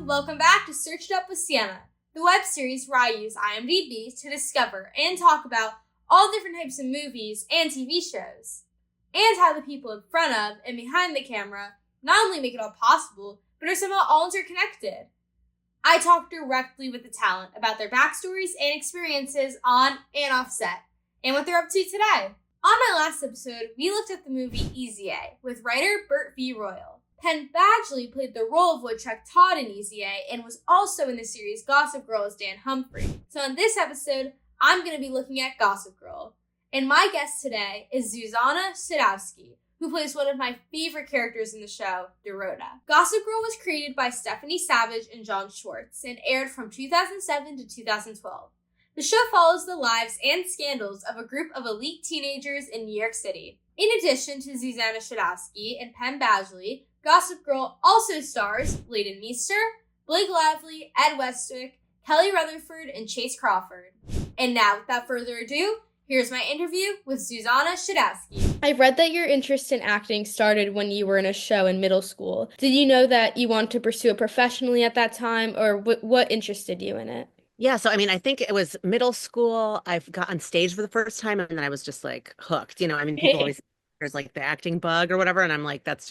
welcome back to Search It Up with Sienna, the web series where I use IMDb to discover and talk about all different types of movies and TV shows, and how the people in front of and behind the camera not only make it all possible, but are somehow all interconnected. I talk directly with the talent about their backstories and experiences on and off set, and what they're up to today. On my last episode, we looked at the movie Easy A with writer Burt V. Royal. Penn Badgley played the role of Woodchuck Todd in Easy A and was also in the series Gossip Girl as Dan Humphrey. So in this episode, I'm going to be looking at Gossip Girl. And my guest today is Zuzanna Szadkowski, who plays one of my favorite characters in the show, Dorota. Gossip Girl was created by Stephanie Savage and John Schwartz and aired from 2007 to 2012. The show follows the lives and scandals of a group of elite teenagers in New York City. In addition to Zuzanna Szadkowski and Penn Badgley, Gossip Girl also stars Leighton Meester, Blake Lively, Ed Westwick, Kelly Rutherford, and Chase Crawford. And now, without further ado, here's my interview with Zuzanna Szadkowski. I've read that your interest in acting started when you were in a show in middle school. Did you know that you wanted to pursue it professionally at that time, or what interested you in it? Yeah, so I mean, I think it was middle school. I've got on stage for the first time, and then I was just like hooked. I mean, people always there's like the acting bug or whatever, and I'm like, it's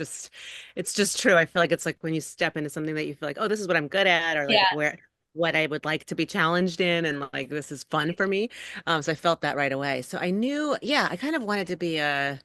just true. I feel like it's like when you step into something that you feel like, oh, this is what I'm good at, or like what I would like to be challenged in, and like this is fun for me. So I felt that right away. So I knew, yeah, I kind of wanted to be a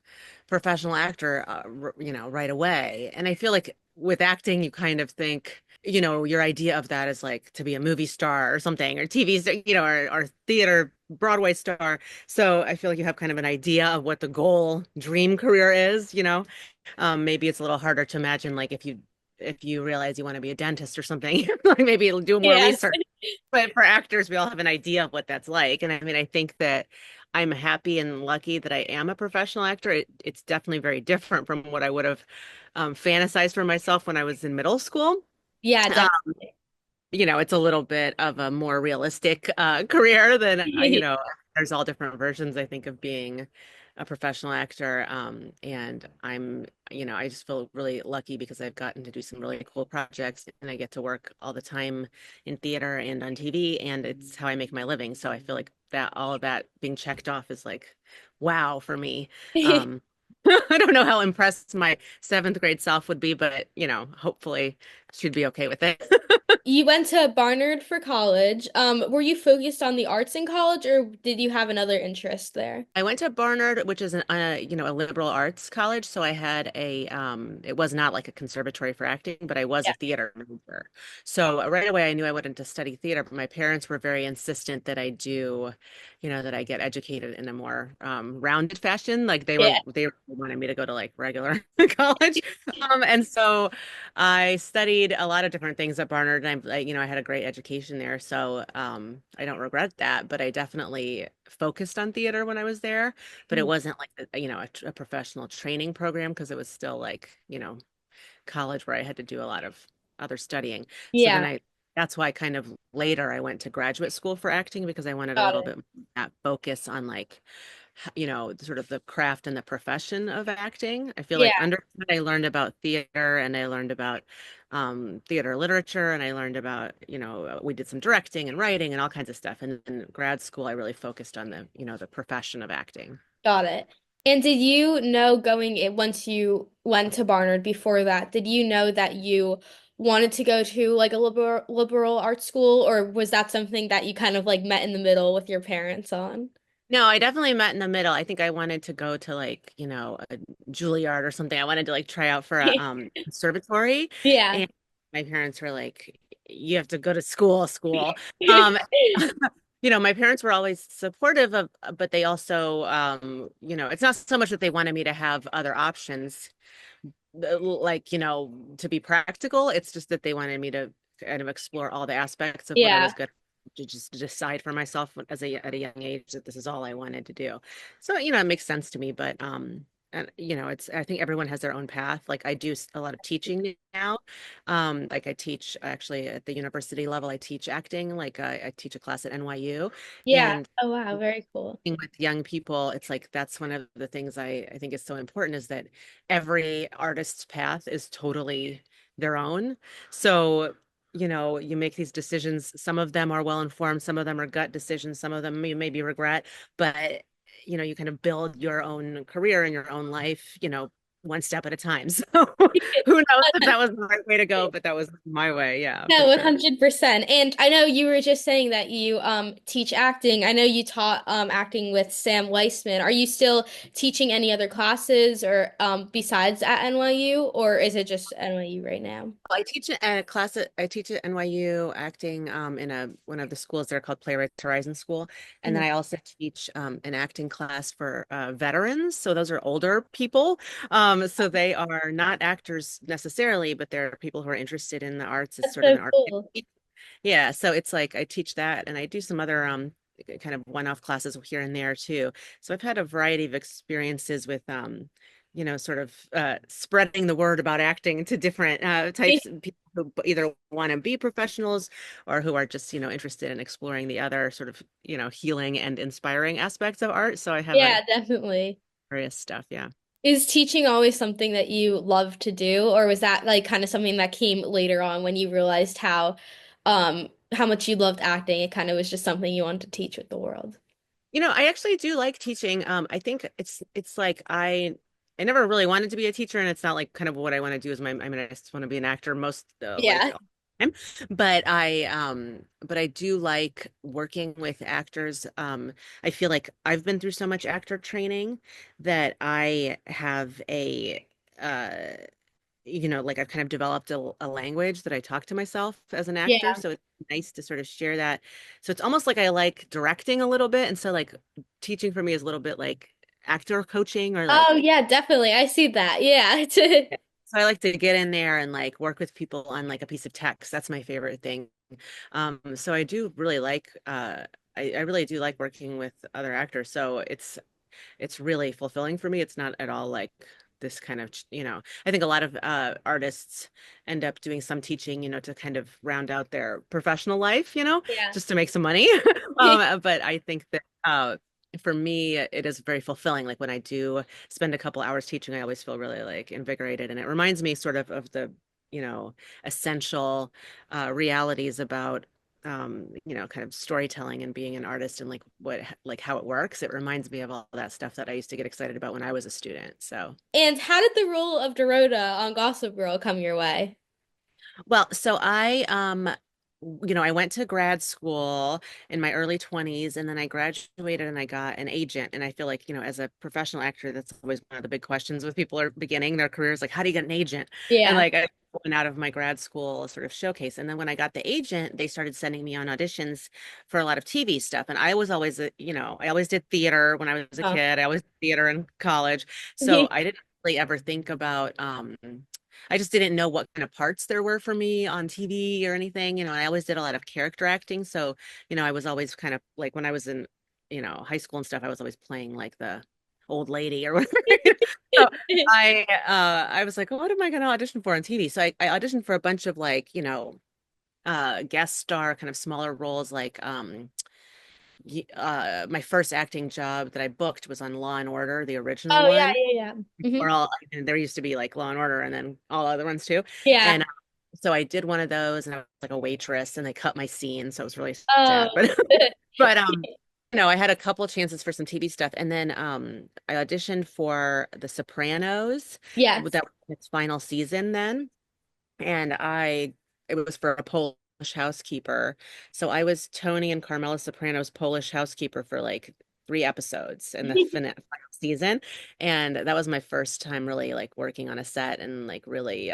professional actor, right away. And I feel like with acting, you kind of think, your idea of that is like to be a movie star or something, or TV star, or theater, Broadway star. So I feel like you have kind of an idea of what the goal dream career is. Maybe it's a little harder to imagine, like if you realize you want to be a dentist or something, like maybe it'll do more research. But for actors, we all have an idea of what that's like. And I mean, I think that I'm happy and lucky that I am a professional actor. It's definitely very different from what I would have fantasized for myself when I was in middle school. Yeah, definitely. It's a little bit of a more realistic career than, there's all different versions, I think, of being a professional actor. And I just feel really lucky because I've gotten to do some really cool projects, and I get to work all the time in theater and on TV, and it's how I make my living. So I feel like that all of that being checked off is like, wow, for me. I don't know how impressed my seventh grade self would be, but hopefully she'd be okay with it. You went to Barnard for college. Were you focused on the arts in college, or did you have another interest there? I went to Barnard, which is a liberal arts college. So I had it was not like a conservatory for acting, but I was a theater major. So right away I knew I wanted to study theater, but my parents were very insistent that I do, that I get educated in a more rounded fashion. Like they wanted me to go to like regular college. And so I studied a lot of different things at Barnard, and I had a great education there. So I don't regret that, but I definitely focused on theater when I was there, but it wasn't like a professional training program, because it was still like college where I had to do a lot of other studying. So then that's why kind of later I went to graduate school for acting, because I wanted a little bit more of that focus on like sort of the craft and the profession of acting. I feel like I learned about theater, and I learned about theater literature, and I learned about, we did some directing and writing and all kinds of stuff. And in grad school, I really focused on the profession of acting. Got it. And did you know going in, once you went to Barnard before that, did you know that you wanted to go to like a liberal arts school, or was that something that you kind of like met in the middle with your parents on? No, I definitely met in the middle. I think I wanted to go to like, a Juilliard or something. I wanted to like try out for a conservatory. Yeah. And my parents were like, you have to go to school. Um, my parents were always supportive of, but they also, it's not so much that they wanted me to have other options, like, to be practical. It's just that they wanted me to kind of explore all the aspects of what I was good to just decide for myself at a young age that this is all I wanted to do. So, it makes sense to me, but, and I think everyone has their own path. Like I do a lot of teaching now. Like I teach actually at the university level, I teach acting, like I teach a class at NYU. Yeah. And Oh, wow. Very cool. with young people, it's like that's one of the things I think is so important, is that every artist's path is totally their own. So you make these decisions. Some of them are well informed, some of them are gut decisions, some of them you maybe regret, but you kind of build your own career and your own life, one step at a time. So who knows if that was the right way to go, but that was my way. Yeah, for No, sure. 100%. And I know you were just saying that you teach acting. I know you taught acting with Sam Weissman. Are you still teaching any other classes or besides at NYU, or is it just NYU right now? I teach a class I teach at NYU acting in a one of the schools there called Playwrights Horizon School. And then Mhm. I also teach an acting class for veterans. So those are older people. So they are not actors necessarily, but they're people who are interested in the arts as That's sort of so an art. cool. Yeah, so it's like I teach that and I do some other kind of one-off classes here and there too. So I've had a variety of experiences with sort of spreading the word about acting to different types of people who either want to be professionals or who are just, interested in exploring the other sort of, healing and inspiring aspects of art. So I have a Yeah, definitely. various stuff, yeah. Is teaching always something that you love to do, or was that like kind of something that came later on when you realized how much you loved acting? It kind of was just something you wanted to teach with the world. I actually do like teaching. I think it's like I never really wanted to be a teacher, and it's not like kind of what I want to do is I mean, I just want to be an actor most like Yeah. all the time. But I do like working with actors. I feel like I've been through so much actor training that I have uh like I've kind of developed a language that I talk to myself as an actor. Yeah. So it's nice to sort of share that. So it's almost like I like directing a little bit. And so like teaching for me is a little bit like actor coaching or Oh like, yeah, definitely. I see that. Yeah. so I like to get in there and like work with people on like a piece of text. That's my favorite thing. So I do really like, I really do like working with other actors. So it's really fulfilling for me. It's not at all like this kind of, I think a lot of artists end up doing some teaching, to kind of round out their professional life, Yeah. just to make some money. But I think that for me, it is very fulfilling. Like when I do spend a couple hours teaching, I always feel really like invigorated. And it reminds me sort of the, essential realities about kind of storytelling and being an artist and like how it works. It reminds me of all that stuff that I used to get excited about when I was a student. So, And how did the role of Dorota on Gossip Girl come your way? well, so I went to grad school in my early 20s and then I graduated and I got an agent. And I feel like, as a professional actor, that's always one of the big questions with people are beginning their careers, like, how do you get an agent? And Yeah. like I went out of my grad school sort of showcase. And then when I got the agent, they started sending me on auditions for a lot of TV stuff. And I was always, I always did theater when I was a Oh. kid. I always did theater in college. So I didn't really ever think about I just didn't know what kind of parts there were for me on TV or anything. I always did a lot of character acting. So, I was always kind of like when I was in, high school and stuff, I was always playing like the old lady or whatever. So I was like, what am I going to audition for on TV? So I auditioned for a bunch of like, guest star kind of smaller roles like my first acting job that I booked was on Law and Order, the original Oh yeah, one yeah, yeah. or and there used to be like Law and Order and then all other ones too. Yeah. And so I did one of those and I was like a waitress and they cut my scene. So it was really Oh. sad. But but I had a couple chances for some TV stuff. And then I auditioned for The Sopranos with Yes. that its final season then. And it was for a Polish housekeeper. So I was Tony and Carmela Soprano's Polish housekeeper for like 3 episodes in the final season. And that was my first time really like working on a set and like really,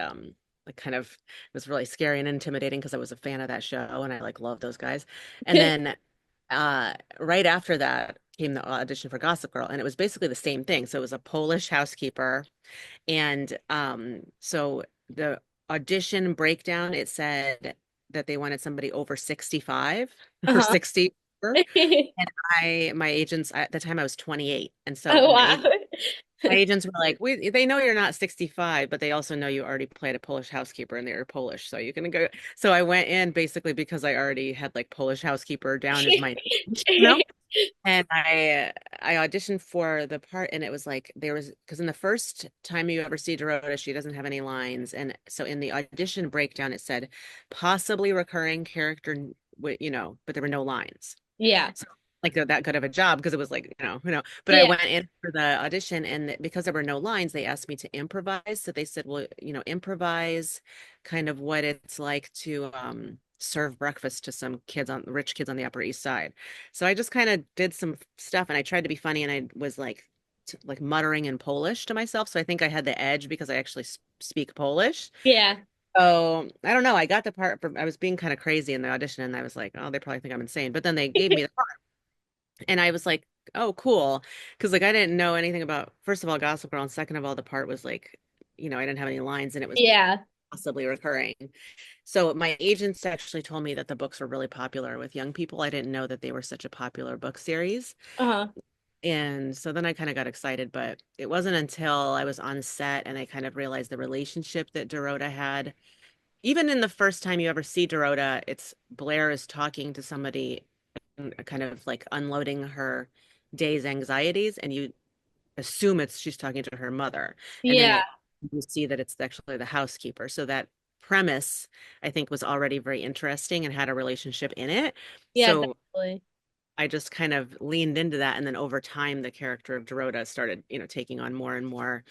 like kind of it was really scary and intimidating because I was a fan of that show and I like love those guys. And then right after that came the audition for Gossip Girl and it was basically the same thing. So it was a Polish housekeeper and so the audition breakdown, it said that they wanted somebody over 65 or Uh-huh. 60. And my agents at the time I was 28. And so Oh wow. my agents were like, they know you're not 65, but they also know you already played a Polish housekeeper and they were Polish. So you can go. So I went in basically because I already had like Polish housekeeper down as my name, you know? And I auditioned for the part, and it was like there was, because in the first time you ever see Dorota, she doesn't have any lines, and so in the audition breakdown it said possibly recurring character, but there were no lines. Yeah. So like they're that good of a job because it was like, but I Yeah. went in for the audition, and because there were no lines, they asked me to improvise. So they said, well, improvise kind of what it's like to serve breakfast to some rich kids on the Upper East Side. So I just kind of did some stuff, and I tried to be funny, and I was like like muttering in Polish to myself. So I think I had the edge because I actually speak Polish. Yeah. So I don't know. I got the part for, I was being kind of crazy in the audition, and I was like, oh, they probably think I'm insane. But then they gave me the part, and I was like, oh, cool. Because like I didn't know anything about, first of all, Gossip Girl, and second of all, the part was like, I didn't have any lines, and it was Yeah. possibly recurring. So my agents actually told me that the books were really popular with young people. I didn't know that they were such a popular book series. Uh-huh. And so then I kind of got excited, but it wasn't until I was on set and I kind of realized the relationship that Dorota had. Even in the first time you ever see Dorota, it's Blair is talking to somebody, kind of like unloading her day's anxieties, and you assume it's she's talking to her mother, and then Yeah. you see that it's actually the housekeeper. So that premise, I think, was already very interesting and had a relationship in it. Yeah, So definitely. I just kind of leaned into that, and then over time, the character of Dorota started, taking on more and more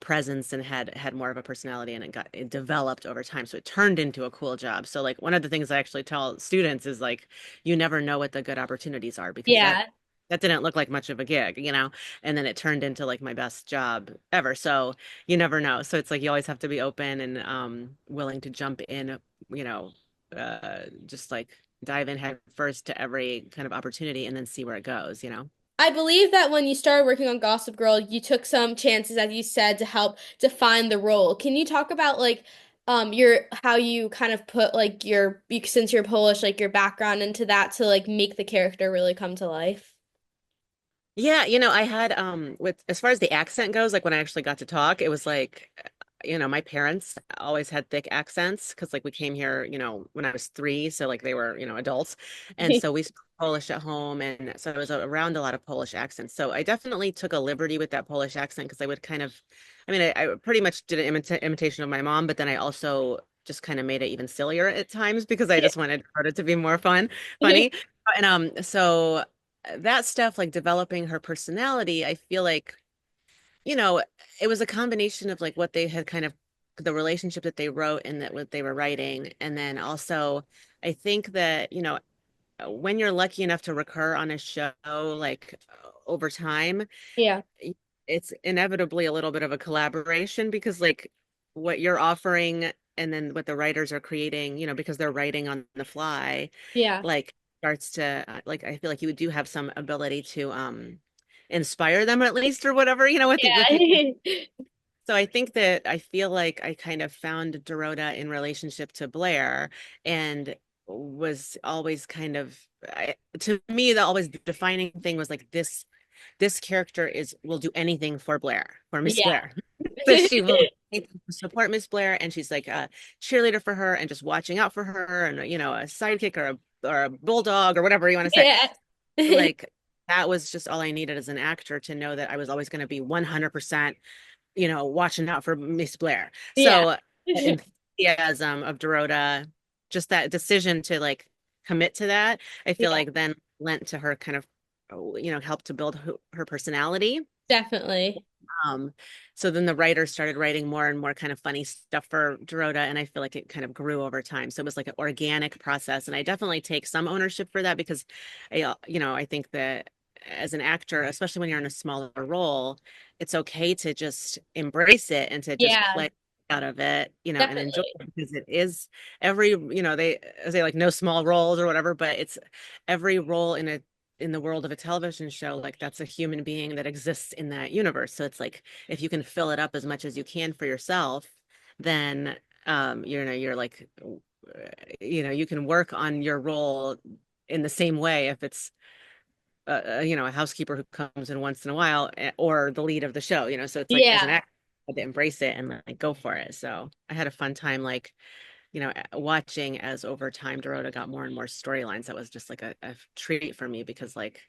presence and had more of a personality, and it developed over time. So it turned into a cool job. So like one of the things I actually tell students is like, you never know what the good opportunities are, because Yeah. that didn't look like much of a gig, and then it turned into like my best job ever. So you never know. So it's like you always have to be open and willing to jump in, you know, just like dive in head first to every kind of opportunity and then see where it goes. I believe that when you started working on Gossip Girl, you took some chances, as you said, to help define the role. Can you talk about like your how you kind of put like since you're Polish, like your background into that to like make the character really come to life? Yeah, I had with as far as the accent goes, like when I actually got to talk, it was like my parents always had thick accents because like we came here, when I was 3, so like they were, adults. And so we spoke Polish at home, and so I was around a lot of Polish accents. So I definitely took a liberty with that Polish accent because I would kind of, I mean, I pretty much did an imitation of my mom, but then I also just kind of made it even sillier at times because I just wanted it to be more funny. And so that stuff, like developing her personality, I feel like, you know, it was a combination of like what they had kind of the relationship that they wrote and that what they were writing. And then also, I think that, when you're lucky enough to recur on a show, like over time, Yeah. it's inevitably a little bit of a collaboration because like what you're offering and then what the writers are creating, because they're writing on the fly, Yeah. like starts to like I feel like you do have some ability to inspire them at least or whatever, with you. Yeah. So I think that I feel like I kind of found Dorota in relationship to Blair and was always kind of to me the always defining thing was like this character will do anything for Blair, for Miss Yeah. Blair. That she will support Miss Blair, and she's like a cheerleader for her and just watching out for her, and a sidekick or a bulldog or whatever you want to say. Yeah. Like that was just all I needed as an actor to know that I was always going to be 100%, watching out for Miss Blair. Yeah. So the enthusiasm of Dorota, just that decision to like commit to that, I feel Yeah. like then lent to her kind of, help to build her personality. Definitely. Um, so then the writers started writing more and more kind of funny stuff for Dorota, and I feel like it kind of grew over time. So it was like an organic process, and I definitely take some ownership for that because I think that as an actor, especially when you're in a smaller role, it's okay to just embrace it and to just Yeah. play out of it, and enjoy Definitely. it because it is every, they say like no small roles or whatever, but it's every role in the world of a television show, like that's a human being that exists in that universe. So it's like if you can fill it up as much as you can for yourself, then you're like you can work on your role in the same way if it's a housekeeper who comes in once in a while, or the lead of the show, so it's like as an Yeah. actor I had to embrace it and like go for it. So I had a fun time like watching as over time Dorota got more and more storylines. That was just like a treat for me because like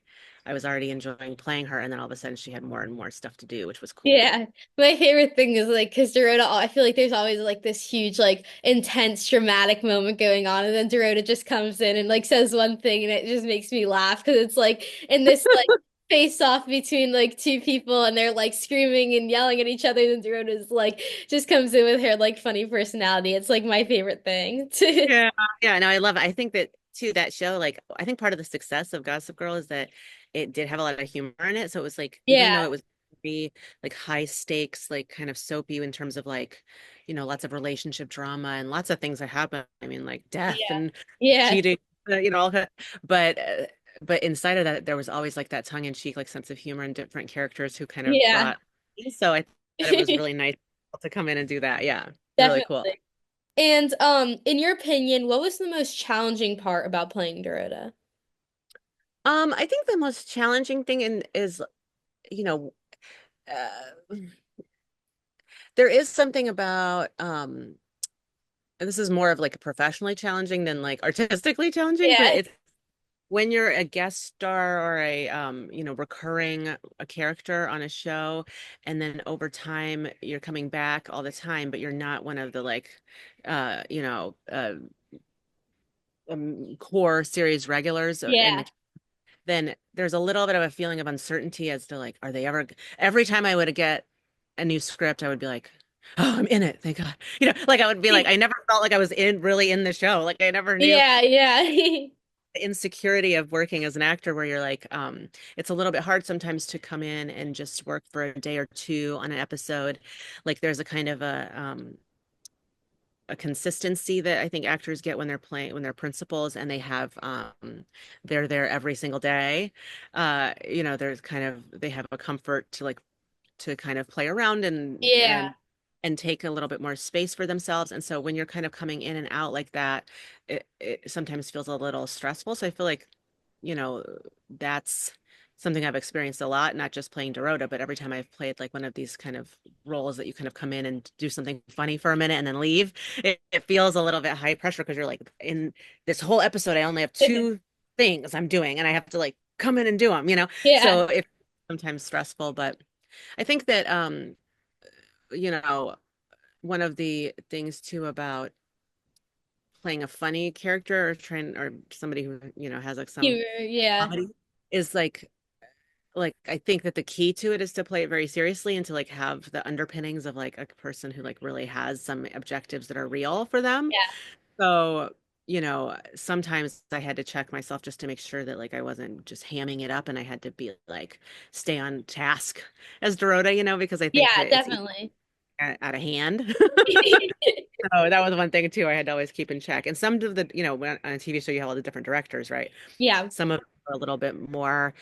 I was already enjoying playing her, and then all of a sudden she had more and more stuff to do, which was cool. Yeah, my favorite thing is like because Dorota, I feel like there's always like this huge, like intense, dramatic moment going on, and then Dorota just comes in and like says one thing, and it just makes me laugh because it's like in this like face off between like two people, and they're like screaming and yelling at each other, and Dorota's like just comes in with her like funny personality. It's like my favorite thing. Yeah. Yeah, no, I love it. I think that too, that show, like, I think part of the success of Gossip Girl is that it did have a lot of humor in it. So it was like, even though Yeah, it was be like high stakes, like kind of soapy in terms of like, lots of relationship drama and lots of things that happen. I mean, like death yeah, and yeah, cheating, all that. But but inside of that, there was always like that tongue-in-cheek, like sense of humor and different characters who kind of yeah. brought. So I thought it was really nice to come in and do that. Yeah, really cool. Definitely. And in your opinion, what was the most challenging part about playing Dorota? I think the most challenging thing is, you know, uh, there is something about, and this is more of like a professionally challenging than like artistically challenging, but Yeah, it's when you're a guest star or a, recurring a character on a show, and then over time you're coming back all the time, but you're not one of the like, uh, you know, uh, core series regulars in yeah, the then there's a little bit of a feeling of uncertainty as to like, are they ever, every time I would get a new script, I would be like, oh, I'm in it. Thank God. Like I would be like, I never felt like I was really in the show. Like I never knew yeah, yeah, the insecurity of working as an actor where you're like, it's a little bit hard sometimes to come in and just work for a day or two on an episode. Like there's a kind of a consistency that I think actors get when they're playing when they're principals and they have they're there every single day. There's kind of they have a comfort to like to kind of play around yeah, and take a little bit more space for themselves. And so when you're kind of coming in and out like that, it sometimes feels a little stressful. So I feel like, you know, that's something I've experienced a lot, not just playing Dorota, but every time I've played like one of these kind of roles that you kind of come in and do something funny for a minute and then leave, it feels a little bit high pressure because you're like, in this whole episode, I only have two things I'm doing and I have to like come in and do them, yeah. So it's sometimes stressful, but I think that you know, one of the things too about playing a funny character or trying or somebody who, has like some Yeah, comedy is like I think that the key to it is to play it very seriously and to like have the underpinnings of like a person who like really has some objectives that are real for them. yeah, So, sometimes I had to check myself just to make sure that like I wasn't just hamming it up and I had to be like stay on task as Dorota, because I think yeah, that it's definitely. out of hand. So that was one thing too I had to always keep in check. And some of the, when on a TV show you have all the different directors, right? Yeah, Some of them are a little bit more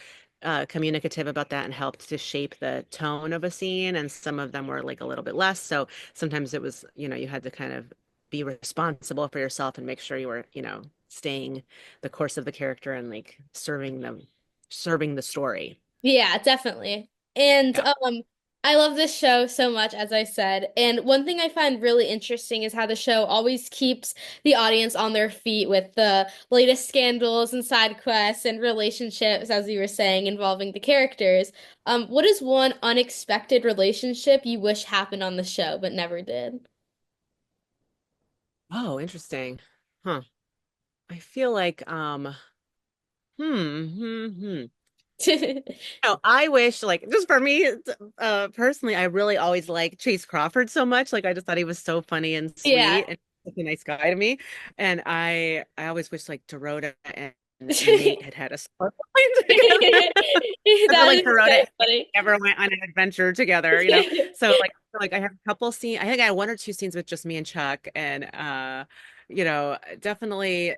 communicative about that and helped to shape the tone of a scene, and some of them were like a little bit less. So sometimes it was, you had to kind of be responsible for yourself and make sure you were, staying the course of the character and like serving the story. yeah, definitely. And Yeah. I love this show so much, as I said. And one thing I find really interesting is how the show always keeps the audience on their feet with the latest scandals and side quests and relationships, as you were saying, involving the characters. What is one unexpected relationship you wish happened on the show but never did? Oh, interesting. Huh. I feel like No, I wish, like, just for me, personally, I really always like Chase Crawford so much. Like, I just thought he was so funny and Yeah. sweet and such a nice guy to me. And I always wish like Dorota and Nate had a storyline together. I feel That like is Dorota so and Nate funny. never went on an adventure together. So like I have a couple scenes. I think I had one or two scenes with just me and Chuck, and definitely.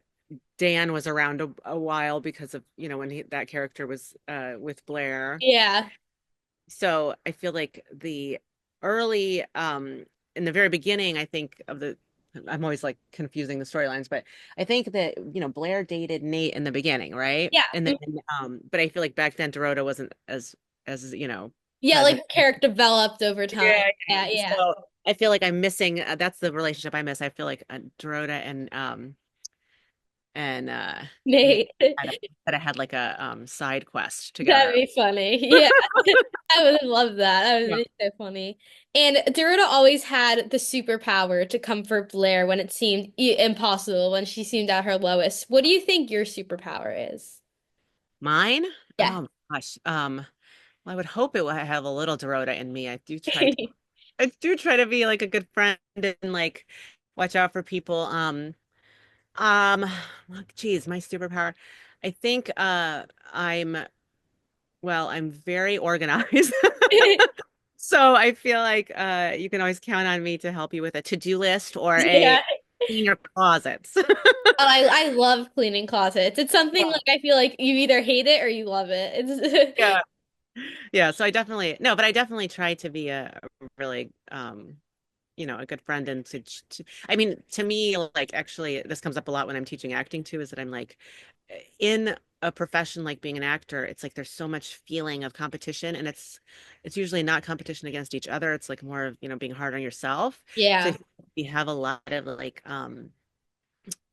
Dan was around a while because of, when that character was with Blair. Yeah. So I feel like the early in the very beginning, I think of the I'm always like confusing the storylines, but I think that, Blair dated Nate in the beginning, right? Yeah. And then but I feel like back then Dorota wasn't as, Yeah, present. like character developed over time. Yeah, Yeah, yeah. yeah. So I feel like I'm missing that's the relationship I miss. I feel like Dorota and and Nate. that I had like a side quest That'd together. be funny. Yeah. I would love that. That would Yeah. be so funny. And Dorota always had the superpower to comfort Blair when it seemed impossible, when she seemed at her lowest. What do you think your superpower is? Mine? Yeah. Oh gosh. Well, I would hope it would have a little Dorota in me. I do try to be like a good friend and like watch out for people. Um, well, geez, my superpower. I think I'm very organized. So I feel like you can always count on me to help you with a to-do list or a Yeah. clean your closets. Oh, I love cleaning closets. It's something like I feel like you either hate it or you love it. It's Yeah. Yeah, so I definitely no, but I definitely try to be a really a good friend and I mean, to me, like actually this comes up a lot when I'm teaching acting too, is that I'm like in a profession like being an actor, it's like there's so much feeling of competition and it's usually not competition against each other. It's like more of, being hard on yourself. So Yeah. we have a lot of like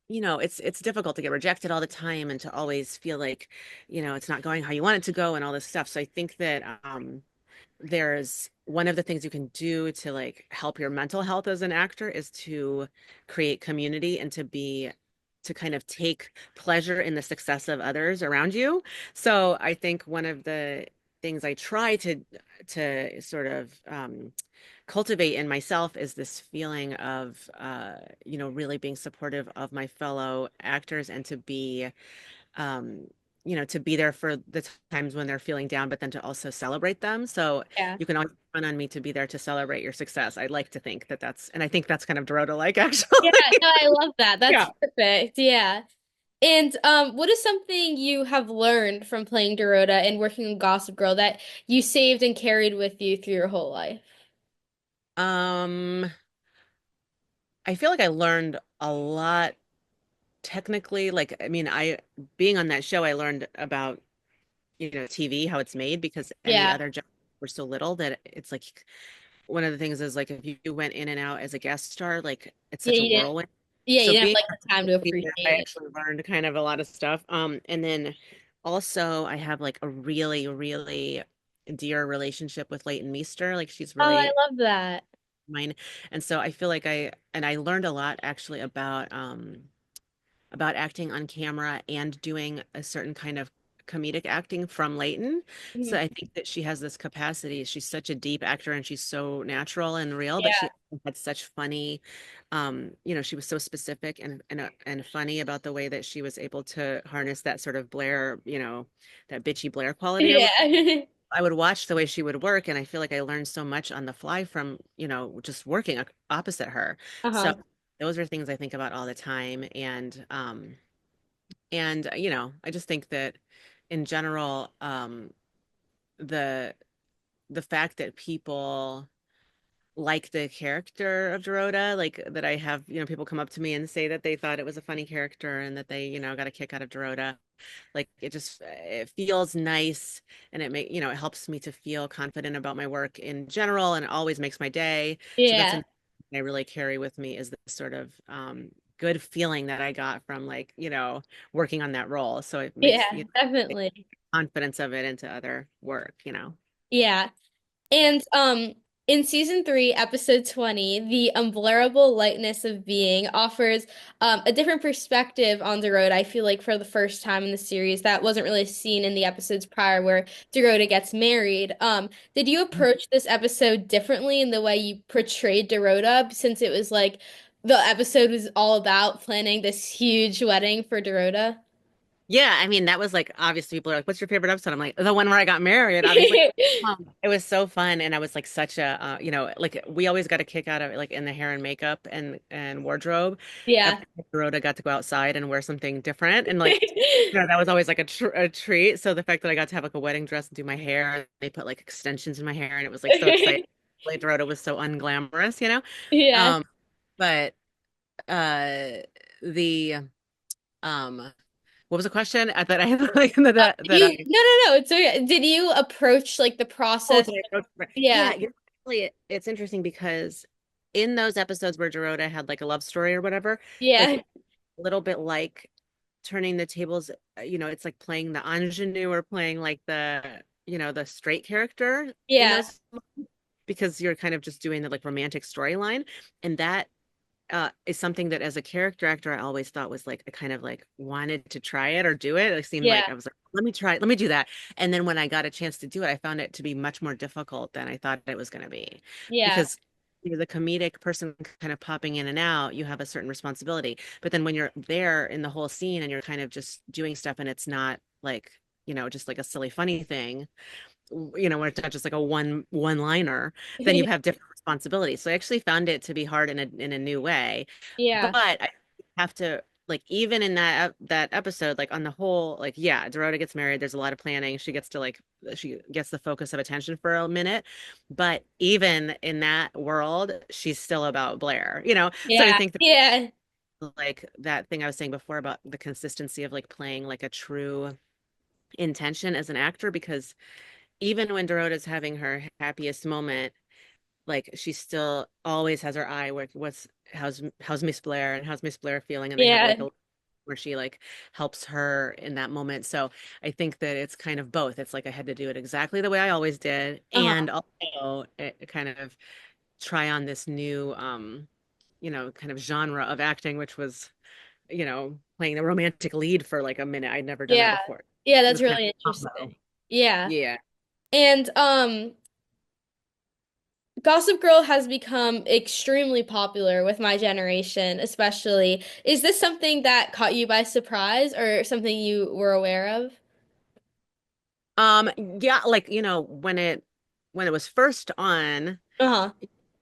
it's difficult to get rejected all the time and to always feel like, it's not going how you want it to go and all this stuff. So I think that there's one of the things you can do to like help your mental health as an actor is to create community and to kind of take pleasure in the success of others around you. So I think one of the things I try to sort of cultivate in myself is this feeling of really being supportive of my fellow actors and um, to be there for the times when they're feeling down, but then to also celebrate them. So Yeah. you can always count on me to be there to celebrate your success. I'd like to think and I think that's kind of Dorota like Yeah, actually. no, I love that. That's Yeah. perfect. Yeah. And what is something you have learned from playing Dorota and working on Gossip Girl that you saved and carried with you through your whole life? Um, I feel like I learned a lot technically. Like, I mean, being on that show, I learned about, TV, how it's made because any Yeah. other job were so little that it's like one of the things is like if you went in and out as a guest star, like it's Yeah, such a you didn't whirlwind. yeah, you So didn't have being like the time to I appreciate it. actually learned kind of a lot of stuff. And then also I have like a really, really dear relationship with Leighton Meester. Like she's Oh, I really love that. mine. And so I feel like I learned a lot actually about acting on camera and doing a certain kind of comedic acting from Leighton. So Mhm. I think that she has this capacity. She's such a deep actor and she's so natural and real, but Yeah. she had such funny, she was so specific and funny about the way that she was able to harness that sort of Blair, that bitchy Blair quality or whatever. Yeah. I would watch the way she would work, and I feel like I learned so much on the fly from, just working opposite her. So Uh-huh. those are things I think about all the time. And I just think that in general, the the fact that people like the character of Dorota, like that I have, people come up to me and say that they thought it was a funny character and that they, got a kick out of Dorota. Like it feels nice and it helps me to feel confident about my work in general and it always makes my day. So that's Yeah. an I really carry with me is this sort of good feeling that I got from like, working on that role. So it makes, Yeah, definitely. confidence of it into other work. Yeah. And in season 3, episode 20, the unbearable lightness of being offers a different perspective on Dorota. I feel like for the first time in the series that wasn't really seen in the episodes prior where Dorota gets married. Did you approach this episode differently in the way you portrayed Dorota since it was like the episode was all about planning this huge wedding for Dorota? Yeah, I mean, that was like obviously people are like, "What's your favorite episode?" I'm like, "The one where I got married." Obviously, it was so fun, and I was like such a, like we always got a kick out of it, like in the hair and makeup and wardrobe. Yeah. Every Rhoda got to go outside and wear something different, and like, that was always like a treat. So the fact that I got to have like a wedding dress and do my hair, they put like extensions in my hair, and it was like so exciting. Like Dorota was so unglamorous. Yeah. Um, but uh, the um. What was the question? I thought I had like that You I no no no it's okay. Did you approach like the oh process? did I go Yeah. yeah, it's interesting because in those episodes where Dorota had like a love story or whatever, like Yeah. a little bit like turning the tables, it's like playing the ingenue or playing like the straight character in Yeah. those, because you're kind of just doing the like romantic storyline. And that is something that as a character actor, I always thought was like, I kind of like wanted to try it or do it. It seemed Yeah. like I was like, let me do that. And then when I got a chance to do it, I found it to be much more difficult than I thought it was going to be, Yeah. because you're the comedic person kind of popping in and out, you have a certain responsibility. But then when you're there in the whole scene and you're kind of just doing stuff and it's not like, just like a silly, funny thing, where it's not just like a one liner, then you have different responsibilities. So I actually found it to be hard in a new way. But Yeah. I have to, like, even in that episode, like on the whole, like, yeah, Dorota gets married. There's a lot of planning. She gets the focus of attention for a minute. But even in that world, she's still about Blair, So I Yeah. think that, Yeah. like that thing I was saying before about the consistency of like playing like a true intention as an actor, because even when Dorota's having her happiest moment, like she still always has her eye where how's Miss Blair and how's Miss Blair feeling, and they have like Yeah. a where she like helps her in that moment. So I think that it's kind of both. It's like I had to do it exactly the way I always did, Uh-huh. and also kind of try on this new kind of genre of acting, which was playing the romantic lead for like a minute. I'd never done that Yeah. before. Yeah, It that's was kind really of a combo. interesting. Yeah. Yeah. And Gossip Girl has become extremely popular with my generation, especially. Is this something that caught you by surprise or something you were aware of? Yeah, like, when it was first on, Uh-huh.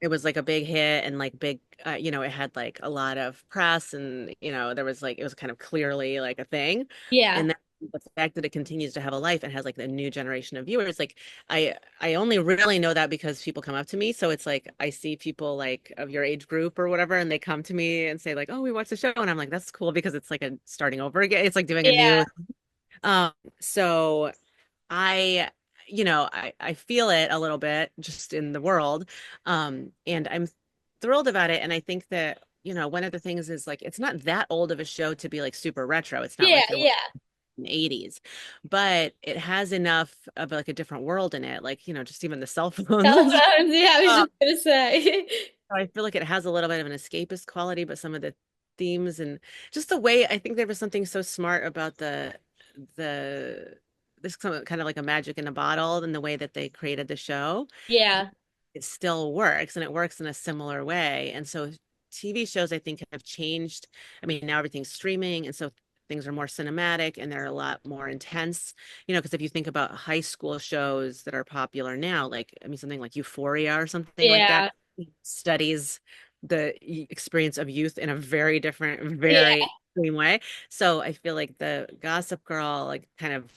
it was like a big hit and like big, it had like a lot of press, and there was like, it was kind of clearly like a thing. Yeah. And then the fact that it continues to have a life and has like the new generation of viewers, like I only really know that because people come up to me. So it's like I see people like of your age group or whatever, and they come to me and say like, oh, we watched the show. And I'm like, that's cool, because it's like a starting over again. It's like doing a Yeah. new so I feel it a little bit just in the world. And I'm thrilled about it. And I think that, one of the things is like, it's not that old of a show to be like super retro. It's not Yeah, like you're yeah. watching the 80s, but it has enough of like a different world in it. Like, just even the cell Cell phones. phones. Yeah, I was Um, just gonna say. I feel like it has a little bit of an escapist quality, but some of the themes and just the way, I think there was something so smart about the this kind of like a magic in a bottle, and the way that they created the show, Yeah. it still works, and it works in a similar way. And so TV shows, I think, have changed. I mean, now everything's streaming, and so things are more cinematic and they're a lot more intense. Because if you think about high school shows that are popular now, like, I mean, something like Euphoria or something like that Yeah. studies the experience of youth in a very different, Yeah. very extreme way. So I feel like the Gossip Girl, like, kind of,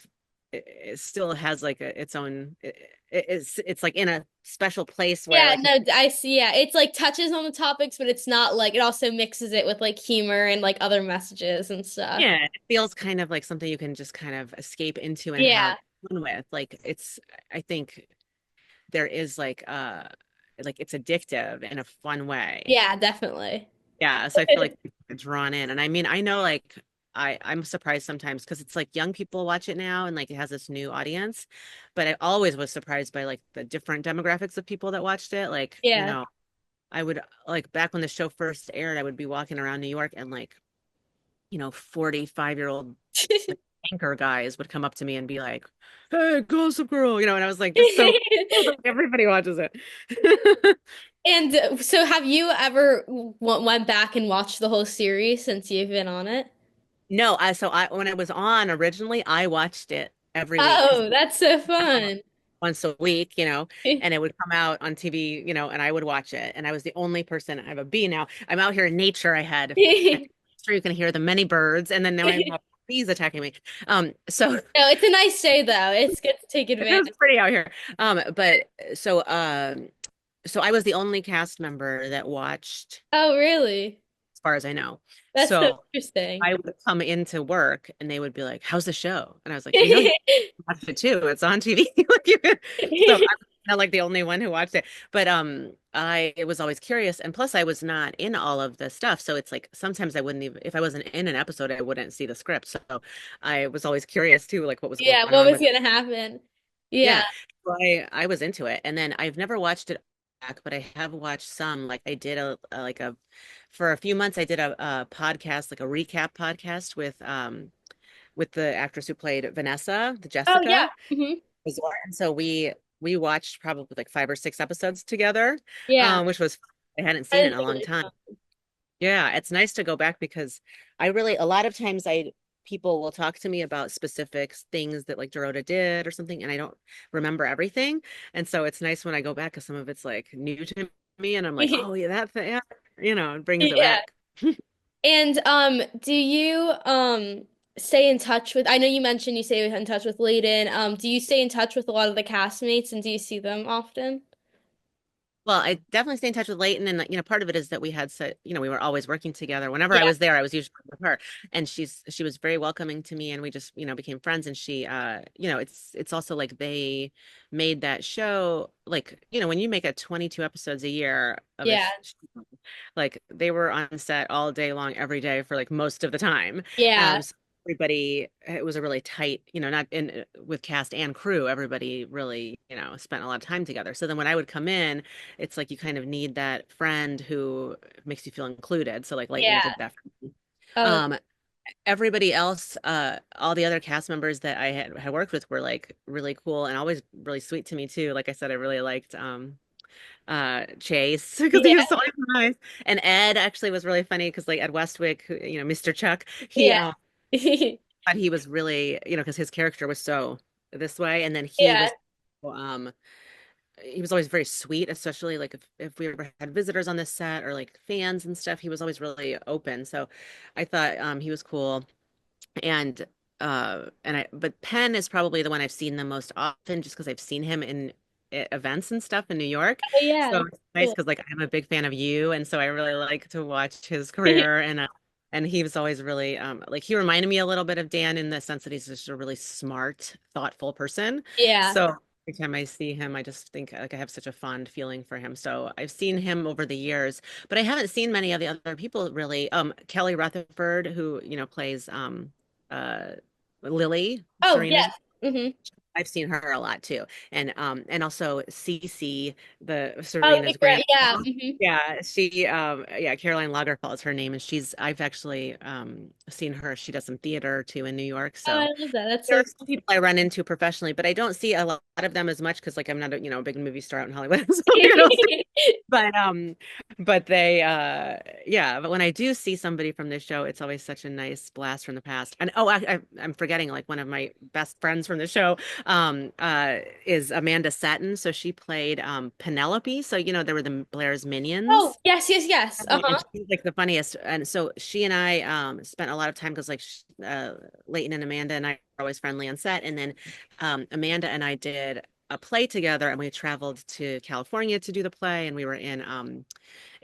it still has like its own. It's like in a special place where Yeah, like, no, I see. Yeah, it's like touches on the topics, but it's not like it also mixes it with like humor and like other messages and stuff. yeah, it feels kind of like something you can just kind of escape into and have Yeah. fun with. Like, I think there is like it's addictive in a fun way. Yeah, definitely. Yeah, so I feel like people get drawn in. And I mean, I know, like, I'm surprised sometimes because it's like young people watch it now and like it has this new audience. But I always was surprised by like the different demographics of people that watched it. Like, Yeah. I would, like, back when the show first aired, I would be walking around New York, and like, 45-year-old like anchor guys would come up to me and be like, "Hey, Gossip Girl," and I was like, "That's so cool. Like, everybody watches it." And so have you ever went back and watched the whole series since you've been on it? No, I when it was on originally, I watched it every week because Oh, that's so fun. once a week, and it would come out on TV, and I would watch it. And I was the only person. I have a bee now. I'm out here in nature. I'm sure you can hear the many birds, and then now I have bees attacking me. So No, it's a nice day though. It's good to take it was advantage. pretty out here. But so I was the only cast member that watched, Oh, really? as far as I know. That's so So interesting. I would come into work and they would be like, "How's the show?" And I was like, "You watch it too. It's on TV." So not like the only one who watched it, but I was always curious, and plus I was not in all of the stuff, so it's like sometimes I wouldn't even if I wasn't in an episode, I wouldn't see the script. So I was always curious too, like what was going Yeah, what on was with gonna happen? Yeah. yeah. So I was into it, and then I've never watched it back, but I have watched some. Like I did a like a for a few months I did a podcast, like a recap podcast with the actress who played Vanessa, the Oh yeah. Jessica. And so we watched probably like 5 or 6 episodes together, Yeah. which was I hadn't seen That it is in a long really time. fun. Yeah, it's nice to go back because I really a lot of times I people will talk to me about specific things that like Dorota did or something, and I don't remember everything. And so it's nice when I go back because some of it's like new to me, and I'm like, oh yeah, that thing, yeah, it brings it Yeah. back. And do you stay in touch with, I know you mentioned you stay in touch with Layden. Do you stay in touch with a lot of the castmates and do you see them often? Well, I definitely stay in touch with Leighton, and part of it is that we had so we were always working together. Whenever I Yeah. was there, I was usually with her, and she was very welcoming to me, and we just became friends. And she, it's also like they made that show like when you make a 22 episodes a year of a Yeah. like they were on set all day long every day for like most of the time. Yeah. So everybody it was a really tight not in with cast and crew, everybody really spent a lot of time together. So then when I would come in, it's like you kind of need that friend who makes you feel included. So like Leighton Yeah. did that for me. Oh, um Everybody else, all the other cast members that I had worked with were like really cool and always really sweet to me too. Like I said, I really liked Chase because he yeah. was so nice. And Ed actually was really funny because like Ed Westwick, who, Mr. Chuck, he Yeah. thought he was really, because his character was so this way. And then Yeah. he was always very sweet, especially like if we ever had visitors on the set or like fans and stuff, he was always really open. So I thought he was cool. And but Penn is probably the one I've seen the most often just because I've seen him in events and stuff in New York. Oh, yeah. So That's it's nice cool. because like I'm a big fan of you, and so I really like to watch his career. And he was always really like he reminded me a little bit of Dan in the sense that he's just a really smart, thoughtful person. Yeah. So every time I see him, I just think like I have such a fond feeling for him. So I've seen him over the years, but I haven't seen many of the other people really. Kelly Rutherford, who plays uh Lily, Oh, Serena. yes. hmm I've seen her a lot too. And also Cece, the Oh, the Serena's great. grandma. Yeah. Yeah, Caroline Lagerfeld is her name, and I've actually seen her. She does some theater too in New York. Oh, I So love that. That's there so are some people I run into professionally, but I don't see a lot of them as much because like I'm not a big movie star out in Hollywood. So like, I don't see but they yeah, but when I do see somebody from this show, it's always such a nice blast from the past. And oh, I'm forgetting like one of my best friends from the show is Amanda Setton. So she played Penelope. So there were the Blair's Oh, minions. yes, yes, yes. And Uh-huh. she's like the funniest. And so she and I spent a lot of time because like Leighton and Amanda and I are always friendly on set. And then Amanda and I did a play together, and we traveled to California to do the play, and we were in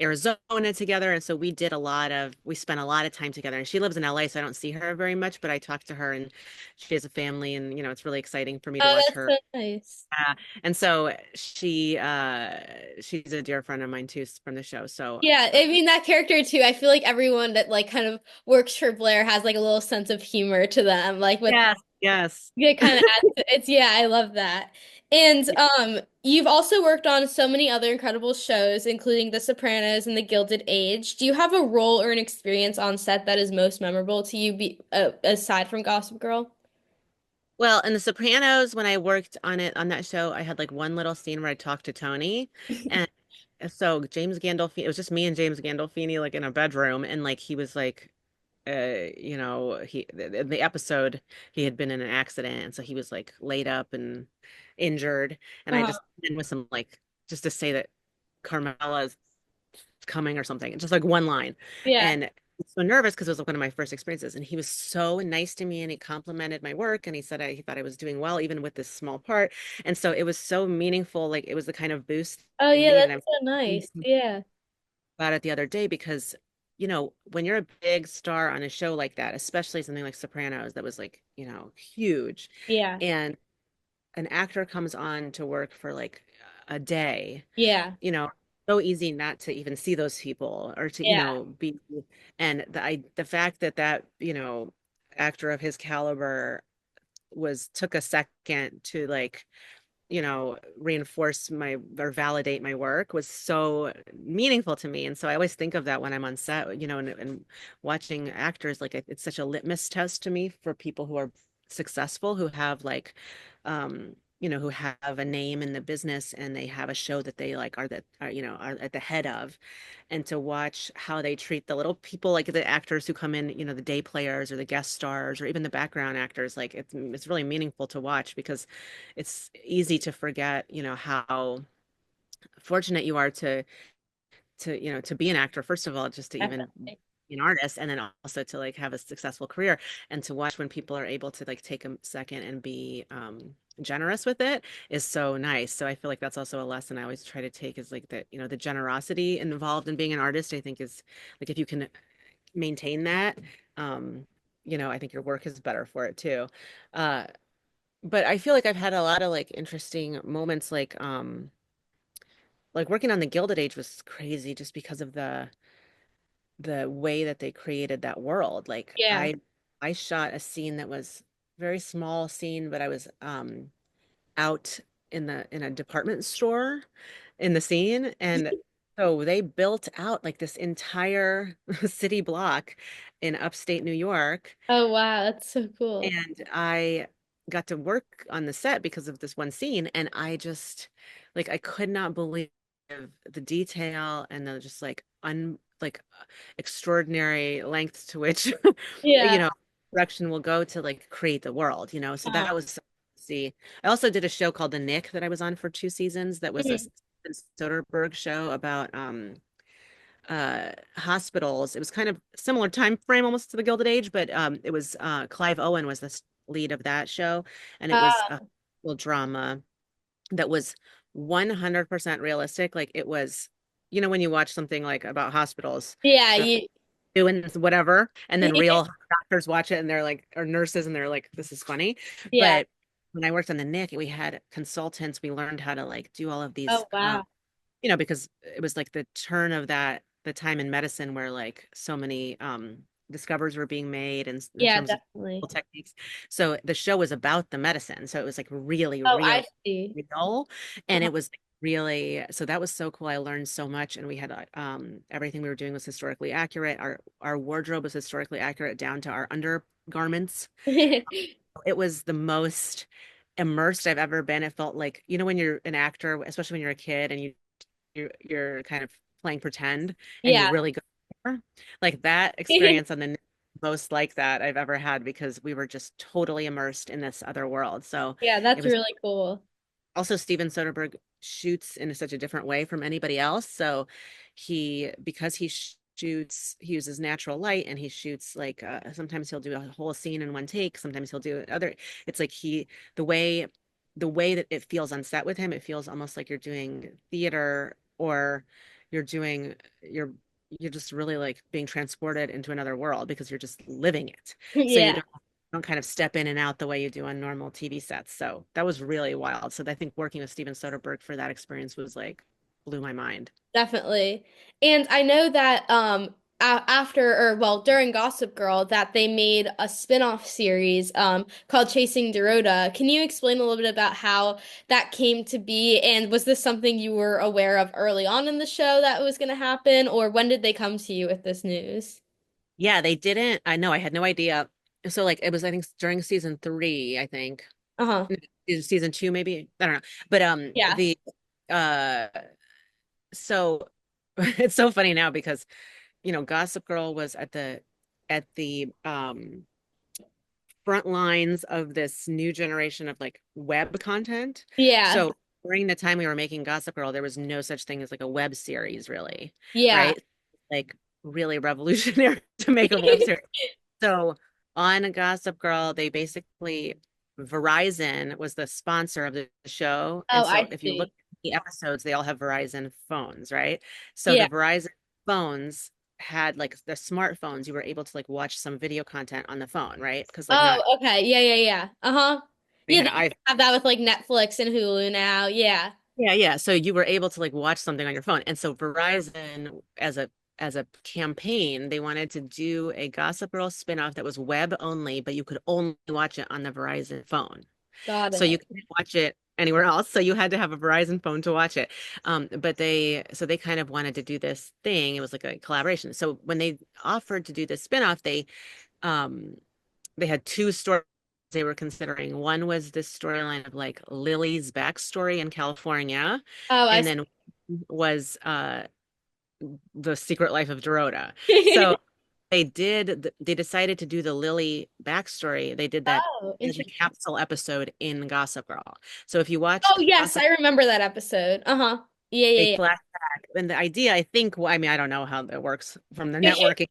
Arizona together. And so we spent a lot of time together. And she lives in LA, so I don't see her very much, but I talk to her and she has a family, and it's really exciting for me to Oh, watch that's her. so nice. And so she's a dear friend of mine too from the show. So Yeah, I mean that character too. I feel like everyone that like kind of works for Blair has like a little sense of humor to them. Like with yes, yes. it kind of adds it's yeah, I love that. And you've also worked on so many other incredible shows, including The Sopranos and The Gilded Age. Do you have a role or an experience on set that is most memorable to you aside from Gossip Girl? Well, in The Sopranos, when I worked on that show, I had like one little scene where I talked to Tony, and so James Gandolfini, it was just me and James Gandolfini like in a bedroom, and like he was like, in the episode he had been in an accident, and so he was like laid up and injured, and I Uh-huh. just and with some like just to say that Carmela's coming or something, just like one line. Yeah. And I was so nervous because it was like one of my first experiences. And he was so nice to me and he complimented my work and he said he thought I was doing well, even with this small part. And so it was so meaningful. Like it was the kind of boost Oh I yeah, needed. that's And I so was nice. thinking Yeah. about it the other day because, when you're a big star on a show like that, especially something like Sopranos that was like, huge, Yeah. and an actor comes on to work for like a day, Yeah. you know, so easy not to even see those people or to, Yeah. be, and the fact that actor of his caliber took a second to like, reinforce my or validate my work was so meaningful to me. And so I always think of that when I'm on set, and watching actors, like it's such a litmus test to me for people who are successful, who have like, who have a name in the business and they have a show that they like are at the head of, and to watch how they treat the little people, like the actors who come in, the day players or the guest stars or even the background actors, like it's really meaningful to watch because it's easy to forget, how fortunate you are to be an actor, first of all, just to even Definitely. be an artist, and then also to like have a successful career, and to watch when people are able to like take a second and be generous with it is so nice. So I feel like that's also a lesson I always try to take, is like the generosity involved in being an artist. I think is like, if you can maintain that, um I think your work is better for it too. uh but I feel like I've had a lot of like interesting moments, like working on the Gilded Age was crazy just because of the way that they created that world. Like Yeah. I shot a scene that was very small scene, but I was out in a department store in the scene, and so they built out like this entire city block in upstate New York, Oh wow, that's so cool. and I got to work on the set because of this one scene, and I just like I could not believe the detail and the just like extraordinary lengths to which you Yeah. know production will go to like create the world, so Uh, that was see. I also did a show called The Nick that I was on for 2 seasons, that was a mhm. Steven Soderbergh show about hospitals. It was kind of similar time frame almost to the Gilded Age, but it was Clive Owen was the lead of that show, and it was a Uh, little drama that was 100% realistic. Like it was, when you watch something like about hospitals yeah, you doing whatever, and then real doctors watch it and they're like, or nurses, and they're like, this is funny. yeah. But when I worked on the Nick, we had consultants. We learned how to like do all of these Oh wow. because it was like the turn of the time in medicine where like so many discoveries were being made, and in Yeah, terms of definitely. techniques. So the show was about the medicine. So it was like really, Oh, I really see. real. And Uh, it was really, so that was so cool. I learned so much, and we had everything we were doing was historically accurate. Our wardrobe was historically accurate down to our undergarments. It was the most immersed I've ever been. It felt like, when you're an actor, especially when you're a kid and you're kind of playing pretend and you Yeah. really go there. Like that experience on the most like that I've ever had, because we were just totally immersed in this other world. So Yeah, it that's was really cool. also, Steven Soderbergh shoots in such a different way from anybody else. So because he shoots, he uses natural light, and he shoots like sometimes he'll do a whole scene in one take, sometimes he'll do other. It's like the way the way that it feels on set with him, it feels almost like you're doing theater, or you're doing you're just really like being transported into another world because you're just living it. So you Yeah. don't kind of step in and out the way you do on normal TV sets. So that was really wild. So I think working with Steven Soderbergh for that experience was like blew my mind. Definitely. And I know that after or well during Gossip Girl that they made a spin-off series called Chasing Dorota. Can you explain a little bit about how that came to be, and was this something you were aware of early on in the show that was going to happen, or when did they come to you with this news? Yeah, they didn't. I know, I had no idea. So like it was, I think during season 3, I think. Uh-huh. Season 2, maybe. I don't know. But Yeah. the uh so it's so funny now because Gossip Girl was at the front lines of this new generation of like web content. Yeah. So during the time we were making Gossip Girl, there was no such thing as like a web series, really, Yeah. right? Like really revolutionary to make a web series. So on Gossip Girl, they basically Verizon was the sponsor of the show. Oh, And so I if you look see. at the episodes, they all have Verizon phones, right? So Yeah. the Verizon phones had like the smartphones, you were able to like watch some video content on the phone, right? Because like not Oh, okay. Yeah, yeah, yeah. Uh-huh. they Yeah, had they I have that with like Netflix and Hulu now. Yeah. Yeah. So you were able to like watch something on your phone. And so Verizon as a campaign, they wanted to do a Gossip Girl spinoff that was web only, but you could only watch it on the Verizon phone. Got So you it. couldn't watch it anywhere else. So you had to have a Verizon phone to watch it. But they kind of wanted to do this thing. It was like a collaboration. So when they offered to do this spinoff, um they had two stories they were considering. One was this storyline of like Lily's backstory in California, Oh, I and then was the secret life of Dorota. So see. they decided to do the Lily backstory. They did that Oh, as a interesting. capsule episode in Gossip Girl. So if you watch Oh, yes, Gossip, I remember that episode. Uh-huh. Yeah, they yeah, flashback, and the idea, I think, well, I mean, I don't know how that works from the yeah. networking.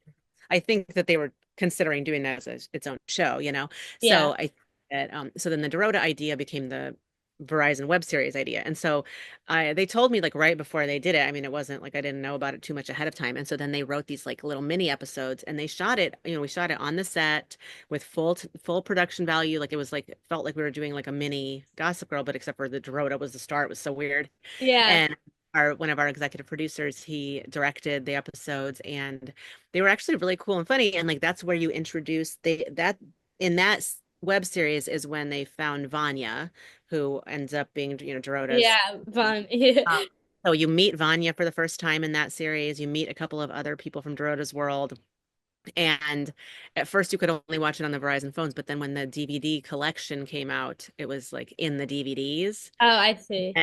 I think that they were considering doing that as its own show, you know. Yeah. So I that so then the Dorota idea became the Verizon web series idea. And so they told me like right before they did it. I mean, it wasn't like I didn't know about it too much ahead of time. And so then they wrote these like little mini episodes and they shot it, we shot it on the set with full production value. Like it was like it felt like we were doing like a mini Gossip Girl, but except for the Dorota was the star. It was so weird. Yeah. And our one of our executive producers, he directed the episodes and they were actually really cool and funny. And like that's where you introduce that in that web series is when they found Vanya, who ends up being, Dorota's. Yeah, fun. Yeah. Um, so you meet Vanya for the first time in that series. You meet a couple of other people from Dorota's world. And at first you could only watch it on the Verizon phones, but then when the DVD collection came out, it was like in the DVDs. Oh, I see.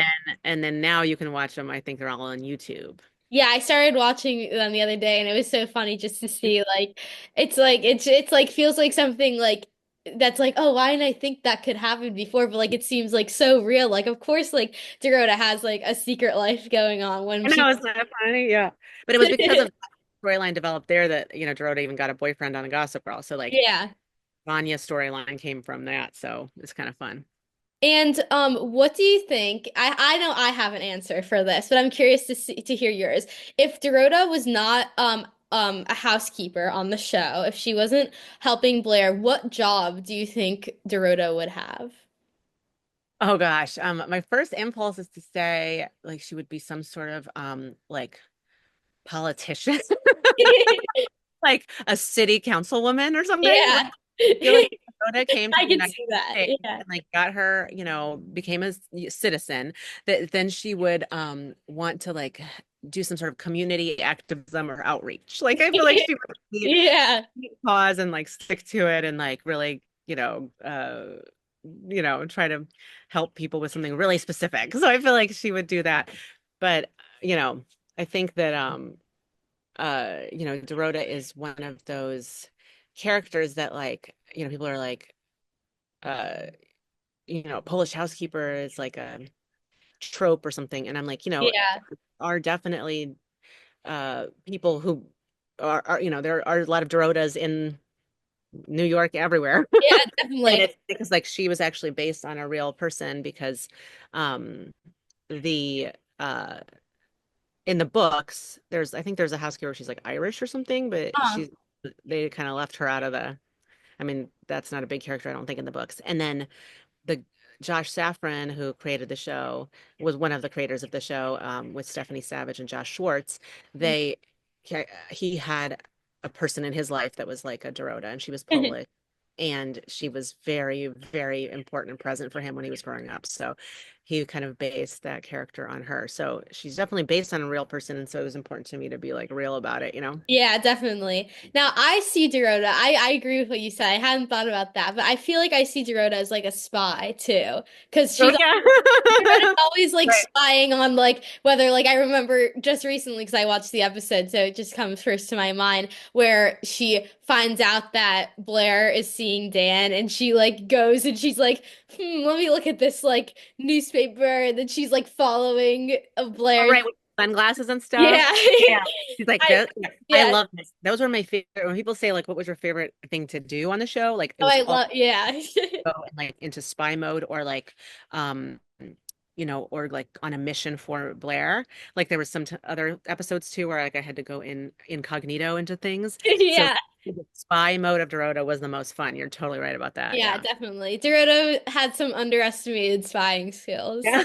And then now you can watch them. I think they're all on YouTube. Yeah, I started watching them the other day and it was so funny just to see like it's like feels like something like that's like, oh, why didn't I think that could happen before? But like it seems like so real. Like of course like Dorota has like a secret life going on when I know she it's not funny, yeah. But it was because of that storyline developed there that, Dorota even got a boyfriend on a Gossip Girl. So like Yeah. Vanya's storyline came from that. So it's kind of fun. And what do you think? I know I have an answer for this, but I'm curious to hear yours. If Dorota was not a housekeeper on the show, if she wasn't helping Blair, what job do you think Dorota would have? Oh gosh. My first impulse is to say like she would be some sort of like politician, like a city councilwoman or something. Like Yeah. I feel like Dakota came to I the can United see that. States Yeah. and like got her, became a citizen, that then she would want to like do some sort of community activism or outreach. Like I feel like she would Yeah. pause and like stick to it and like really, try to help people with something really specific. So I feel like she would do that. But, you know, I think that Dorota is one of those characters that like, people are like, uh, Polish housekeeper is like a trope or something. And I'm like, Yeah. are definitely people who there are a lot of Dorotas in New York everywhere. Yeah, And definitely. it's because like she was actually based on a real person because um the in the books I think there's a housekeeper, she's like Irish or something, but Uh, they kind of left her out of I mean, that's not a big character, I don't think, in the books. And then the Josh Safran, who created the show, was one of the creators of the show, with Stephanie Savage and Josh Schwartz. They he had a person in his life that was like a Dorota, and she was Polish. And she was very, very important and present for him when he was growing up. So he kind of based that character on her. So she's definitely based on a real person. And so it was important to me to be like real about it, you know? Yeah, definitely. Now I see Dorota. I agree with what you said. I hadn't thought about that, but I feel like I see Dorota as like a spy too, because Oh, she's yeah. always like Right. spying on like whether like I remember just recently because I watched the episode, so it just comes first to my mind where she finds out that Blair is seeing Dan, and she like goes and she's like, let me look at this like newspaper, and then she's like following All Blair. right, with sunglasses and stuff. Yeah, Yeah. She's like, I I yeah. love this. Those were my favorite. When people say like, what was your favorite thing to do on the show? Like it Oh, was I all love yeah. go in, like into spy mode or like, um, or like on a mission for Blair. Like there was some other episodes too where like I had to go in incognito into things. So Yeah. the spy mode of Dorota was the most fun. You're totally right about that. Yeah, Yeah. definitely. Dorota had some underestimated spying skills. Yeah.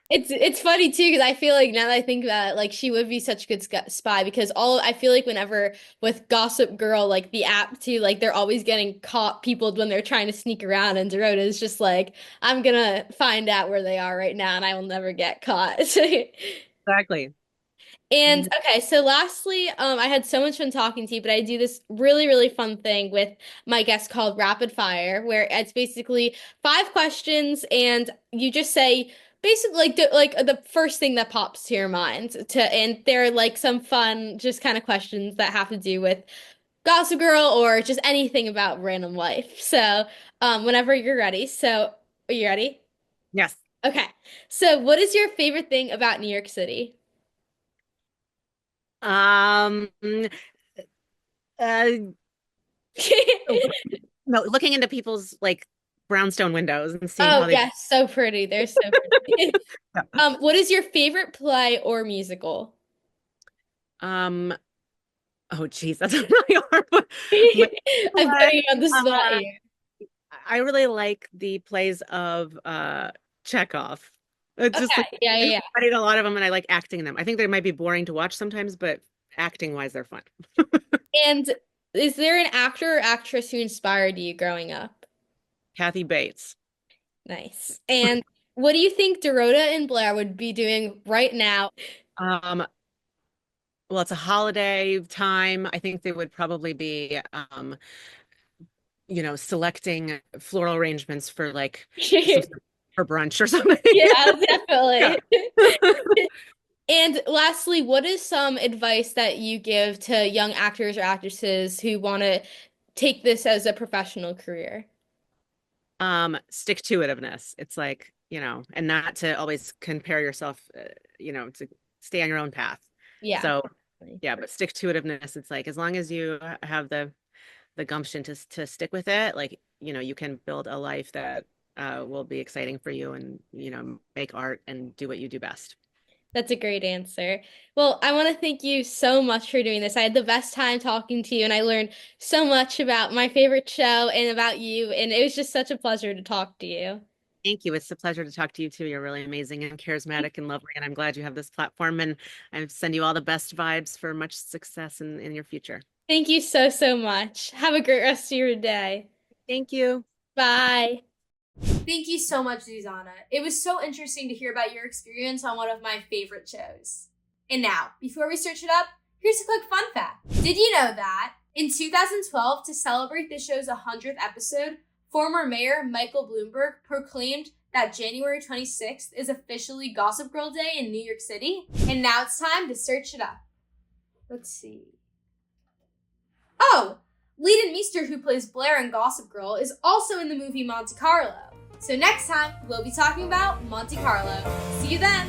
It's funny too because I feel like now that I think about it, like she would be such a good spy because all I feel like whenever with Gossip Girl, like the app too, like they're always getting caught people when they're trying to sneak around, and Dorota is just like, I'm gonna find out where they are right now, and I will never get caught. Exactly. And Mhm. okay, so lastly, I had so much fun talking to you, but I do this really, really fun thing with my guests called Rapid Fire, where it's basically 5 questions, and you just say basically like the first thing that pops to your mind. And they're like some fun, just kind of questions that have to do with Gossip Girl or just anything about random life. So, whenever you're ready. So, are you ready? Yes. Okay. So, what is your favorite thing about New York City? Um, uh, no, looking into people's like brownstone windows and seeing Oh, how they, yes, so pretty. They're so pretty. What is your favorite play or musical? um, oh geez, that's a really hard one. My I'm putting you on the spot uh, here. I really like the plays of Chekhov. It's just like Okay, yeah, yeah, I yeah. studied a lot of them and I like acting in them. I think they might be boring to watch sometimes, but acting wise, they're fun. And is there an actor or actress who inspired you growing up? Kathy Bates. Nice. And what do you think Dorota and Blair would be doing right now? Um, well, it's a holiday time. I think they would probably be selecting floral arrangements for like some for brunch or something. Yeah, Yeah. definitely. And lastly, what is some advice that you give to young actors or actresses who want to take this as a professional career? Stick to itiveness. It's like, and not to always compare yourself, to stay on your own path. Yeah. So, Definitely. yeah, but stick to itiveness. It's like as long as you have the gumption to stick with it, like, you can build a life that will be exciting for you and, make art and do what you do best. That's a great answer. Well, I want to thank you so much for doing this. I had the best time talking to you, and I learned so much about my favorite show and about you, and it was just such a pleasure to talk to you. Thank you. It's a pleasure to talk to you too. You're really amazing and charismatic and lovely, and I'm glad you have this platform. And I send you all the best vibes for much success in your future. Thank you so, so much. Have a great rest of your day. Thank you. Bye. Thank you so much, Zuzanna. It was so interesting to hear about your experience on one of my favorite shows. And now, before we search it up, here's a quick fun fact. Did you know that in 2012, to celebrate the show's 100th episode, former Mayor Michael Bloomberg proclaimed that January 26th is officially Gossip Girl Day in New York City? And now it's time to search it up. Let's see. Oh, Leland Meester, who plays Blair in Gossip Girl, is also in the movie Monte Carlo. So next time, we'll be talking about Monte Carlo. See you then!